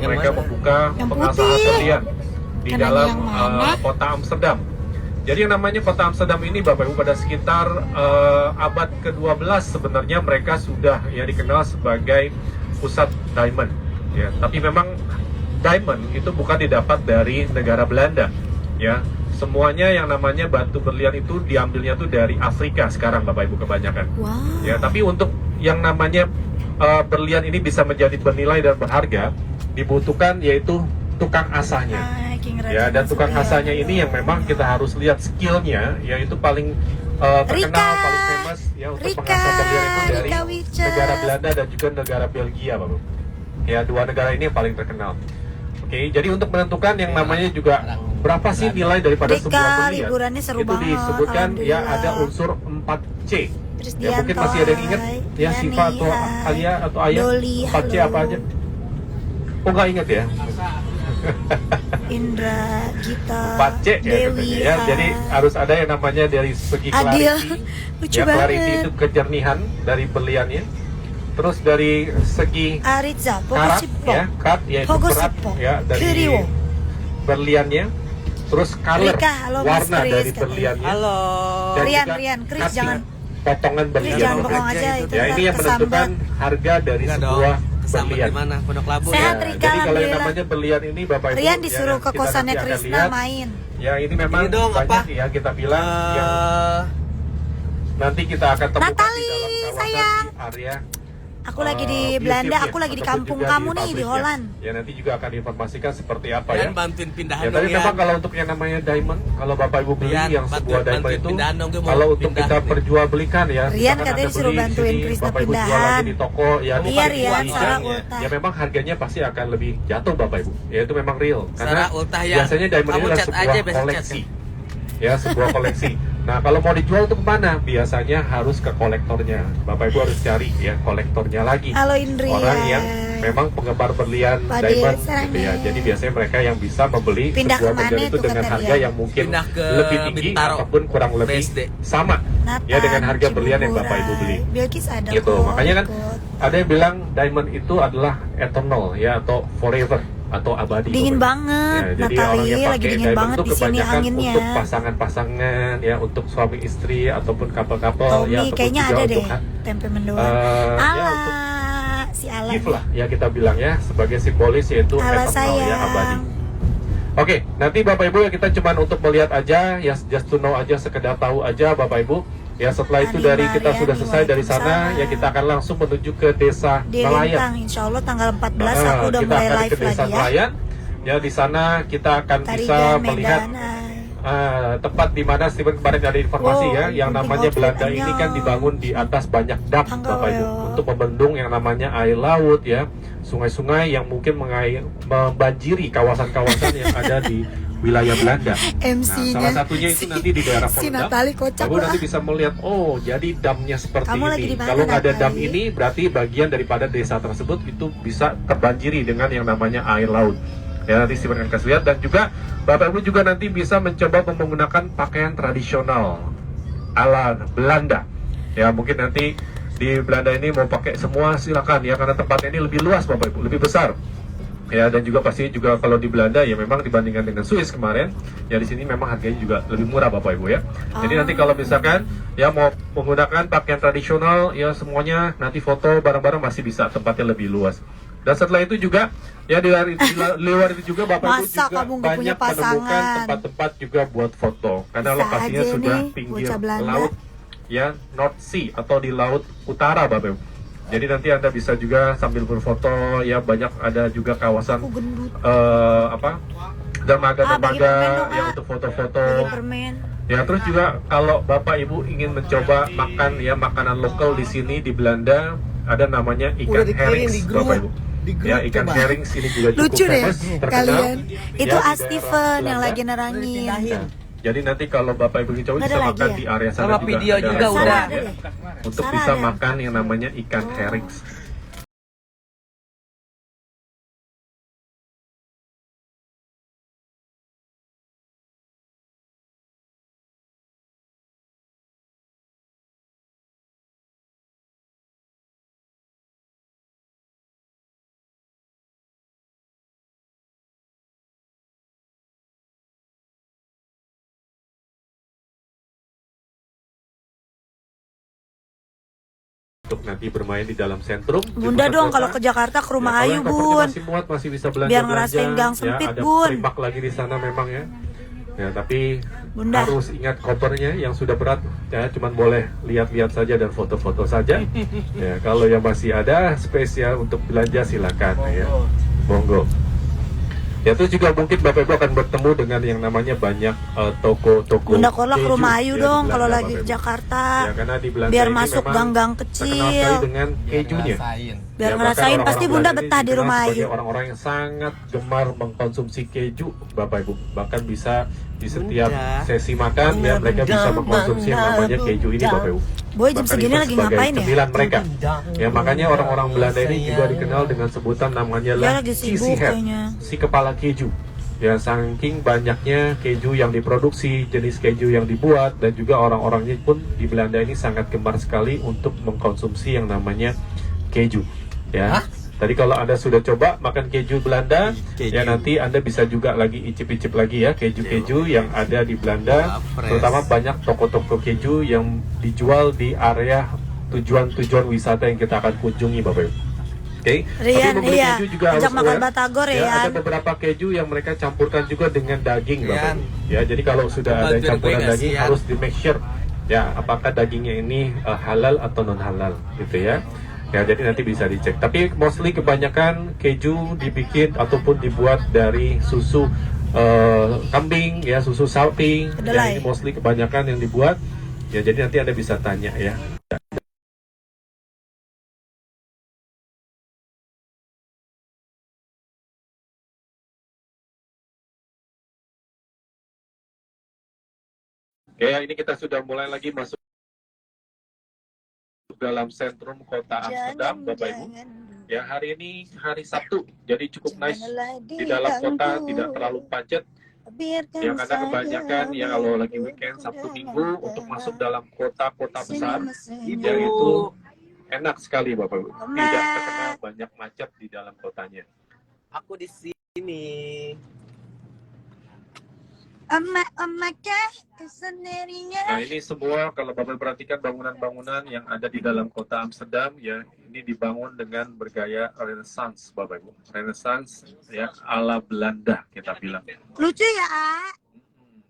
mereka membuka Yang pengasahan putih. berlian di Kanan dalam yang mana? kota Amsterdam. Jadi yang namanya kota Amsterdam ini Bapak Ibu pada sekitar abad ke-12 sebenarnya mereka sudah ya dikenal sebagai pusat diamond. Ya, tapi memang diamond itu bukan didapat dari negara Belanda. Ya, semuanya yang namanya batu berlian itu diambilnya tuh dari Afrika sekarang Bapak Ibu kebanyakan. Wow. Ya, tapi untuk yang namanya berlian ini bisa menjadi bernilai dan berharga dibutuhkan yaitu tukang asahnya. Ya, dan tukang asahnya ini yang memang kita harus lihat skillnya, yaitu paling terkenal, paling famous ya untuk mengasah berlian itu dari negara Belanda dan juga negara Belgia, Bapak. Ya, dua negara ini yang paling terkenal. Oke, jadi untuk menentukan yang namanya juga berapa sih nilai daripada sebuah berlian, liburannya seru itu banget, disebutkan ya ada alhamdulillah. unsur 4C. Trisdianto, Ya, mungkin masih ada yang ingat ya, Yani, Siva atau Alia atau Ayah, Doli, 4C halo. apa aja? Oh, nggak ingat ya? Indra, Gita, 4C ya Dewi, katanya ya. Jadi harus ada yang namanya dari segi Adil. clarity. Lucu Ya, clarity banget. itu kejernihan dari berliannya. Terus dari segi Ariza, karat Pokocipo, ya, karat yaitu berat Pogosipo, ya dari Kiriwo. berliannya. Terus color, Rika, halo, Mas warna Chris, dari katanya. berliannya. Halo. Dan Rian, juga Rian, Chris cutting, jangan. potongan Chris berlian. jangan Iya, bohong kerja aja itu. itu Ya, ini yang kesambat. menentukan harga dari Enggak sebuah dong. Kesambet berlian. di mana? Pondok Labu Sehat, ya. Rika. Jadi kalau yang Alhamdulillah. namanya berlian ini Bapak Ibu Rian disuruh ya, ke kita kosannya nanti akan Krisna lihat. main. Ya, ini memang Ini dong, banyak apa? ya kita bilang yang Eh, nanti kita akan temukan Natali, di dalam kawasan sayang. di area Aku lagi di beauty Belanda, ya, aku lagi di ataupun kampung juga kamu nih di pabriknya. Holland. Ya, nanti juga akan diinformasikan seperti apa ya. Rian bantuin pindahan Ya, dong tapi ya. memang kalau untuk yang namanya diamond, kalau Bapak Ibu beli Rian, yang sebuah diamond bantuin itu, pindahan dong, gue mau kalau untuk pindah kita nih. perjualbelikan ya, Rian misalkan katanya Anda disuruh beli di bantuin sini, Krisna Bapak Ibu jual pindahan. lagi di toko, ya di Iya, sini Rian, di Sarah Indonesia, Ultah. ya memang harganya pasti akan lebih jatuh Bapak Ibu. Ya itu memang real. Karena Sarah Ultah ya. biasanya diamond Kamu ini adalah chat sebuah aja, biasa chat koleksi. Ya, sebuah koleksi. Nah, kalau mau dijual itu kemana? Biasanya harus ke kolektornya. Bapak Ibu harus cari ya kolektornya lagi. Halo Indrian. Orang yang memang penggemar berlian Pak diamond Dil, gitu ya. serangnya. Jadi biasanya mereka yang bisa membeli Pindah sebuah kemana berlian itu itu dengan kata harga Rian? yang mungkin Pindah ke lebih tinggi Bintaro, ataupun kurang lebih BSD. sama Nathan, ya dengan harga berlian yang Bapak Ibu beli. Bilkis ada Gitu. kok, Makanya kan ikut. ada yang bilang diamond itu adalah eternal ya atau forever atau abadi. Dingin Bapak Ibu. banget, Ya, jadi Natali orang yang lagi pakai dingin diamond banget itu di sini kebanyakan anginnya. untuk pasangan-pasangan ya, untuk suami istri ataupun couple-couple Tommy ya, ataupun kayaknya juga ada untuk deh tempe mendoan. ya, Ala, untuk si Ala. gift lah ya kita bilang ya sebagai simbolis yaitu Ala eternal ya sayang. abadi. Oke, nanti Bapak Ibu ya kita cuman untuk melihat aja ya, just to know aja, sekedar tahu aja Bapak Ibu. Ya setelah itu Adi dari kita Mariani, sudah selesai dari sana Waalaikumsalam. ya kita akan langsung menuju ke desa Di Nelayan. Lintang, insya Allah tanggal 14 Nah, aku udah kita mulai akan live ke desa lagi ya. Nelayan. Ya di sana kita akan bisa Tarigan, melihat Medan, tempat di mana Steven kemarin ada informasi Wow, ya, yang penting namanya outfit Belanda ini anyong. kan dibangun di atas banyak dam Tanggal Bapak Ibu yo. untuk membendung yang namanya air laut ya, sungai-sungai yang mungkin membanjiri kawasan-kawasan yang ada di wilayah Belanda. Nah, MC-nya salah satunya itu nanti di daerah si Volendam. Natali kocak Kamu lah. nanti bisa melihat, oh jadi damnya seperti Kamu lagi ini. di mana, Kalau nggak ada dam Natali? ini, berarti bagian daripada desa tersebut itu bisa terbanjiri dengan yang namanya air laut. Ya nanti Steven akan kasih lihat, dan juga Bapak Ibu juga nanti bisa mencoba menggunakan pakaian tradisional ala Belanda. Ya mungkin nanti di Belanda ini mau pakai semua silakan ya, karena tempatnya ini lebih luas Bapak Ibu, lebih besar. Ya, dan juga pasti juga kalau di Belanda ya memang dibandingkan dengan Swiss kemarin ya, di sini memang harganya juga lebih murah Bapak Ibu ya. Jadi nanti kalau misalkan ya mau menggunakan pakaian tradisional ya, semuanya nanti foto bareng-bareng masih bisa, tempatnya lebih luas. Dan setelah itu juga ya di luar itu juga Bapak Ibu Masa juga kamu nggak punya banyak menemukan pasangan? tempat-tempat juga buat foto, karena Bisa lokasinya aja sudah nih, pinggir bocah Belanda. laut ya, North Sea atau di laut utara Bapak Ibu. Jadi nanti Anda bisa juga sambil berfoto ya, banyak ada juga kawasan Aku gendut. apa bagi dermaga-dermaga permen dong, ya Ah. untuk foto-foto. Bagi permen. Ya terus juga kalau Bapak Ibu ingin mencoba makan ya makanan lokal di sini di Belanda, ada namanya ikan Udah dikirim herring di grup. Bapak Ibu. Di grup Ya ikan coba. herring sini juga cukup Lucu deh famous, terkenal. kalian. Ya, Itu di As daerah Steven yang Belanda. lagi nerangin. Nah, jadi nanti kalau Bapak Ibu ingin coba Nggak bisa ada makan lagi di ya? area sana Sama juga. video ada juga restoran udah. ya, Sarah ada untuk Sarah bisa ada. makan yang namanya ikan herring. untuk nanti bermain di dalam sentrum. di Bunda pusat dong kota. kalau ke Jakarta ke rumah Ya, kalau Ayu yang kopernya Bun. masih muat, masih bisa belanja. Biar ngerasain gang sempit, ada Bun. primak lagi di sana memang ya. Ya, tapi Bunda. harus ingat kopernya yang sudah berat ya, cuman boleh lihat-lihat saja dan foto-foto saja. Ya, kalau yang masih ada spesial untuk belanja silakan ya. Monggo. Ya, terus juga mungkin Bapak Ibu akan bertemu dengan yang namanya banyak toko-toko Bunda Korla ke keju, rumah Ayu ya, di dong Belanda, kalau lagi Bapak ke Ibu. Jakarta. Ya, karena di Belanda Biar ini masuk memang gang-gang terkenal sekali kecil. dengan kejunya. Biar Ya, ngerasain bahkan pasti orang-orang Bunda Belanda ini betah di dikenal rumah sebagai Ayu. orang-orang yang sangat gemar mengkonsumsi keju, Bapak Ibu. Bahkan bisa di setiap sesi makan ya mereka bisa mengkonsumsi yang namanya keju ini, Bapak Ibu. Boy jam Bahkan segini itu lagi sebagai ngapain ya? cemilan mereka. Ya, makanya orang-orang Belanda ini juga dikenal dengan sebutan namanya Dia lah lagi cheesy sibuk head, kayaknya. si kepala keju. Ya, saking banyaknya keju yang diproduksi, jenis keju yang dibuat, dan juga orang-orangnya pun di Belanda ini sangat gemar sekali untuk mengkonsumsi yang namanya keju. Ya, tadi kalau Anda sudah coba makan keju Belanda, ya nanti Anda bisa juga lagi icip-icip lagi ya keju-keju yang ada di Belanda, terutama banyak toko-toko keju yang dijual di area tujuan-tujuan wisata yang kita akan kunjungi, Bapak Ibu. Oke, Rian, membeli iya. keju juga Ajak harus makan aware. batagor, Ya, Rian. ada beberapa keju yang mereka campurkan juga dengan daging, Bapak Rian. Ibu. Ya, jadi kalau sudah ada Bantuin campuran gue nggak daging sih, Rian? harus di make sure ya apakah dagingnya ini halal atau non halal gitu ya. Ya, jadi nanti bisa dicek. Tapi mostly kebanyakan keju dibikin ataupun dibuat dari susu kambing ya, susu sapi. Ya, Kedelai. ini mostly kebanyakan yang dibuat. Ya, jadi nanti Anda bisa tanya ya. Oke, ini kita sudah mulai lagi masuk dalam sentrum kota Amsterdam, Bapak Ibu. Ya, hari ini hari Sabtu, jadi cukup nice di dalam kota, tidak terlalu macet. Ya, karena kebanyakan ya kalau lagi weekend Sabtu Minggu untuk masuk dalam kota-kota besar, ya itu enak sekali, Bapak Ibu. Tidak terkena banyak macet di dalam kotanya. Aku di sini. Emak-emaknya sendirinya. Nah, ini semua kalau Bapak perhatikan bangunan-bangunan yang ada di dalam kota Amsterdam ya, ini dibangun dengan bergaya Renaissance, Bapak Ibu. Renaissance ya ala Belanda kita bilang. Lucu ya, A?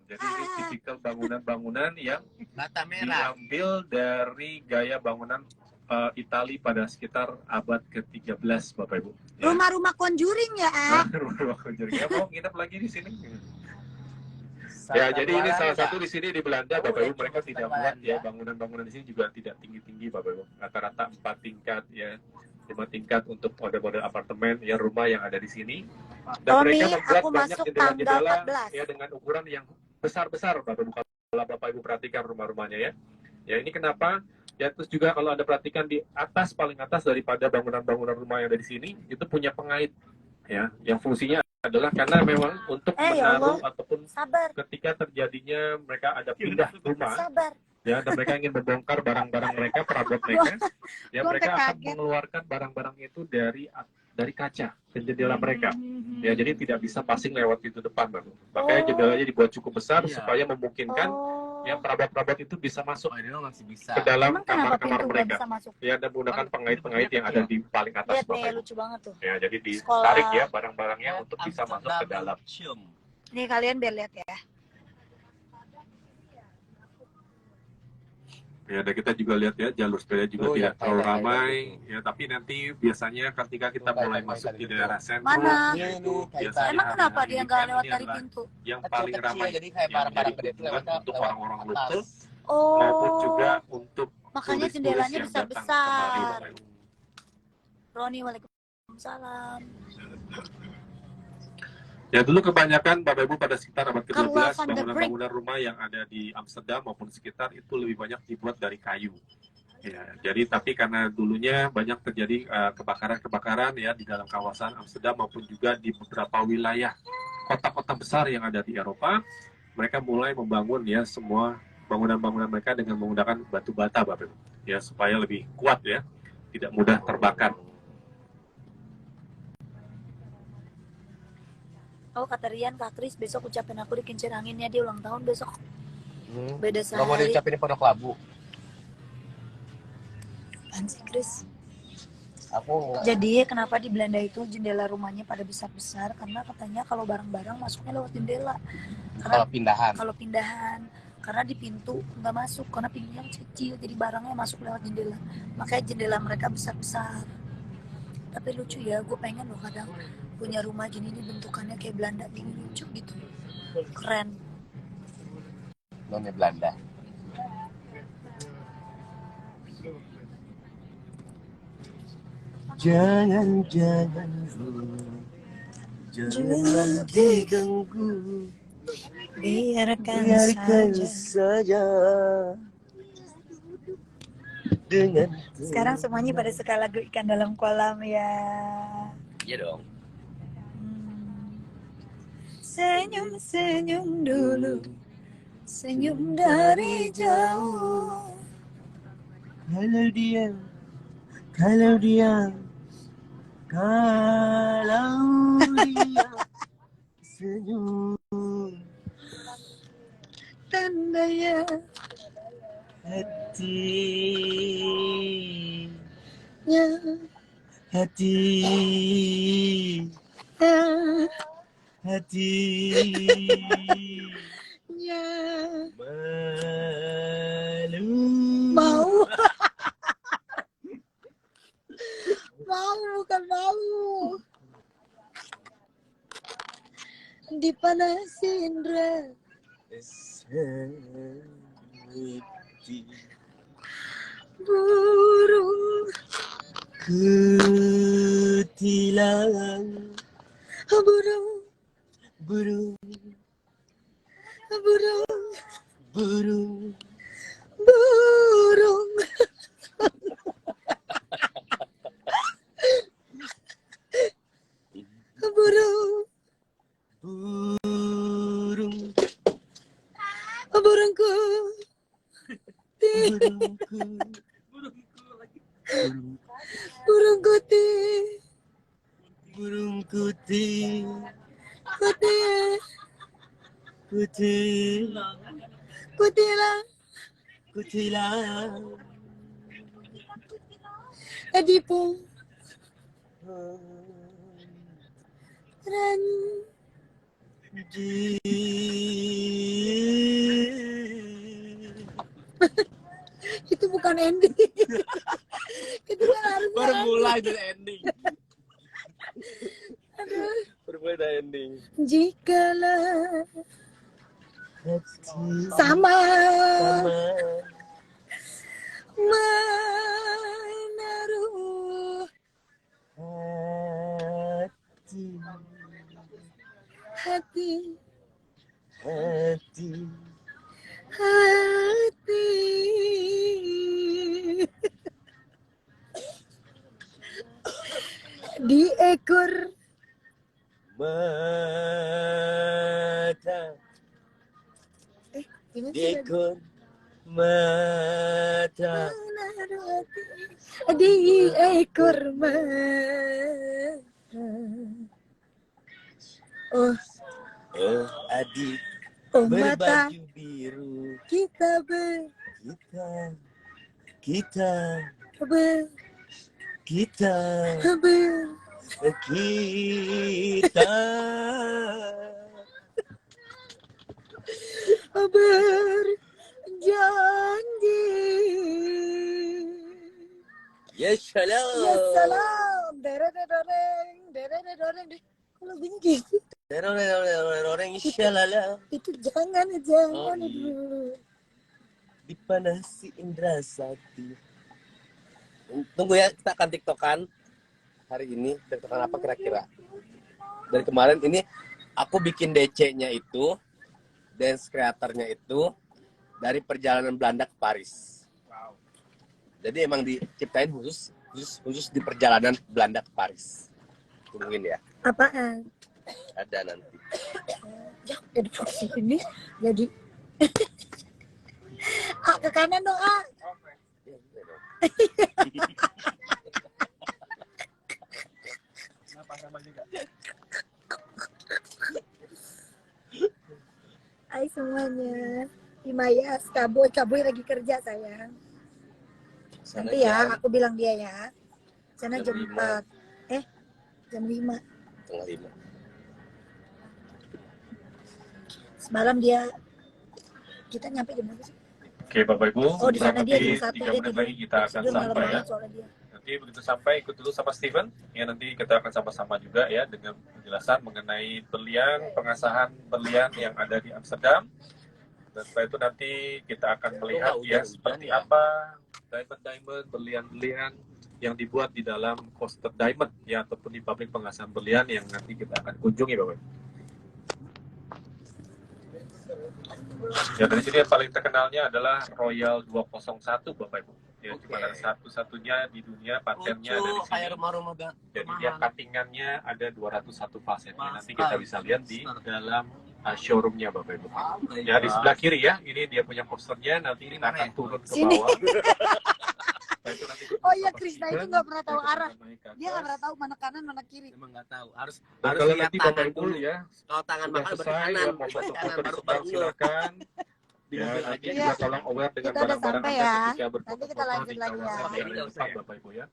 Jadi ini tipikal bangunan-bangunan yang Bata merah. diambil dari gaya bangunan Itali pada sekitar abad ke-13, Bapak Ibu. Ya. Rumah-rumah conjuring ya, A? Rumah konjuring. Ya, mau nginep lagi di sini. Ya, jadi ini salah satu di sini di Belanda, Bapak Ibu, mereka tidak buat ya bangunan-bangunan di sini juga tidak tinggi-tinggi, Bapak Ibu. Rata-rata 4 tingkat ya, 5 tingkat untuk model-model apartemen ya, rumah yang ada di sini. Dan Tommy, mereka membuat aku banyak masuk jendela-jendela tanggal 14. ya dengan ukuran yang besar-besar, Bapak Ibu. Kalau Bapak Ibu perhatikan rumah-rumahnya ya. Ya, ini kenapa? Ya, terus juga kalau Anda perhatikan di atas, paling atas daripada bangunan-bangunan rumah yang ada di sini, itu punya pengait ya, yang fungsinya adalah karena memang untuk Ya menaruh Allah. ataupun Sabar, ketika terjadinya mereka ada pindah rumah sabar. ya, dan mereka ingin membongkar barang-barang mereka, perabot mereka ya, Gua mereka sampai akan kaget. mengeluarkan barang-barang itu dari kaca ke jendela mereka ya, jadi tidak bisa passing lewat pintu depan, Bang. Makanya Oh. jendelanya dibuat cukup besar Iya. supaya memungkinkan Oh. ya perabot-perabot itu bisa masuk Oh, ini masih bisa. ke dalam Emang kenapa kamar-kamar pintu nggak mereka bisa masuk? ya, dan menggunakan pengait-pengait yang ada di paling atas, Lihat nih, Bapak Ibu. lucu banget tuh. Ya, jadi Sekolah. ditarik ya barang-barangnya untuk bisa masuk ke dalam. Nih kalian biar lihat ya. Ya, dan kita juga lihat ya jalur sepeda juga Oh, tidak ya, terlalu kayak ramai ya, tapi nanti biasanya ketika kita Kayak- mulai kayak masuk tadi di gitu. daerah sentrum Mana? ya, itu Ini kayak biasanya Emang kenapa hari-hari dia nggak weekend lewat ini dari adalah pintu? yang Kecil-kecil, paling ramai, jadi kayak yang barang-barang menjadi gede itu kunjungan lewat- untuk lewat orang-orang atas. lokal Oh. maupun juga untuk Makanya turis-turis jendelanya yang datang besar-besar. kemari, Bapak Ibu. Roni, waalaikumsalam. Ya, dulu kebanyakan Bapak Ibu pada sekitar abad ke-12 Carla van der bangunan-bangunan rumah yang ada di Amsterdam maupun sekitar itu lebih banyak dibuat dari kayu. Ya, jadi tapi karena dulunya banyak terjadi kebakaran-kebakaran ya di dalam kawasan Amsterdam maupun juga di beberapa wilayah kota-kota besar yang ada di Eropa, mereka mulai membangun ya semua bangunan-bangunan mereka dengan menggunakan batu bata, Bapak Ibu. Ya, supaya lebih kuat ya, tidak mudah terbakar. Oh, kata Rian, Kak Kris, besok ucapin aku di kincir angin ya, dia ulang tahun besok. Beda Nggak mau sehari. diucapin di Pondok Labu. Apaan sih, Chris? Aku nggak. Jadi kenapa di Belanda itu jendela rumahnya pada besar-besar? Karena katanya kalau barang-barang masuknya lewat jendela. Kalau pindahan. Kalau pindahan, karena di pintu nggak masuk, karena pintunya kecil, jadi barangnya masuk lewat jendela. Makanya jendela mereka besar-besar. Tapi lucu ya, gue pengen loh kadang punya rumah gini nih, bentukannya kayak Belanda gini, lucu gitu, keren. Nona Belanda. Jangan diganggu, Biarkan saja dengan. Sekarang semuanya pada suka lagu Ikan Dalam Kolam ya. Iya dong. Senyum-senyum dulu, senyum dari jauh. Kalau dia kalau dia senyum, Tandanya hati ya, hati ya, malu. mau mau bukan mau dipanasi indra burung kutilang burung burung burung burung burung burung burung burungku burungku burung putih burung putih putih putih putihlah kutilang edipo ran di itu bukan ending. Itu kan harus baru mulai dari ending. aduh. Baru mulai dari ending. Jikalau Hati sama sama menaruh hati hati hati hati di ekor mata gimana di sih? ekor mata Menaruh hati di ekor mata. Oh, oh adik oh mata berbaju biru kita kita ber kita ber kita berjanji. ya shalom Ya salam. Dereng dereng. Kok lagunya gitu? orang shalala Itu jangan Oh, iya. dulu. dipanasi indra sati. Tunggu ya, kita akan tiktokan hari ini. Tiktokan apa kira-kira? Dari kemarin ini aku bikin DC-nya itu, dance creator-nya itu dari perjalanan Belanda ke Paris. Jadi emang diciptain khusus di perjalanan Belanda ke Paris. Tungguin ya. Apaan? Ada nanti. Jadi posisi ini jadi ke kanan dong, ah. Ya, gitu dong. Hai semuanya. Himayas, Kaboy lagi kerja sayang. Sana Nanti ya, jam aku bilang dia ya. Sana Jam jam 5. 4. Jam 5. setengah 5. Semalam dia, kita nyampe jam berapa sih? Oke Bapak Ibu, Oh, di sana kurang dia lebih jam 1 3 dia menit tidur. lagi kita akan Tidur malam sampai ya. banget soalnya dia. Nanti begitu sampai ikut dulu sama Steven, ya nanti kita akan sama-sama juga ya dengan penjelasan mengenai berlian, pengasahan berlian yang ada di Amsterdam. Dan setelah itu nanti kita akan melihat nggak ya hujan-hujan seperti ya? apa diamond-diamond, berlian-berlian yang dibuat di dalam Coaster Diamond ya ataupun di pabrik pengasahan berlian yang nanti kita akan kunjungi Bapak. Ya dari sini yang paling terkenalnya adalah Royal 201 Bapak Ibu. Ya Oke. cuma ada satu-satunya di dunia, patennya ada di Lucu, kayak sini. rumah-rumah Jadi dia cuttingannya ada 201 faset. Mas, Nanti kita bisa lihat di Mas. dalam showroomnya Bapak Ibu. Oh my Ya di God. sebelah kiri ya, ini dia punya posternya. Nanti kita akan turun ke Sini. bawah. Setelah itu nanti Oh iya, sama Krisna Steven, itu nggak pernah tahu kita arah. akan naik ke Dia nggak atas. pernah tahu mana kanan mana kiri. Emang nggak tahu. Harus Dan harus kalau lihat nanti Bapak tangan Ibu dulu. ya Kalau tangan sudah makan berarti selesai kanan. ya mau Berarti foto-foto kanan di baru seberang baru. silakan. Di Ya, mobil nanti aja. juga tolong aware dengan Kita udah barang-barang sampai Anda ya. ketika Nanti kita berfoto-foto lanjut di lagi ya. kawasan Ini yang nggak usah depan ya? Bapak Ibu ya.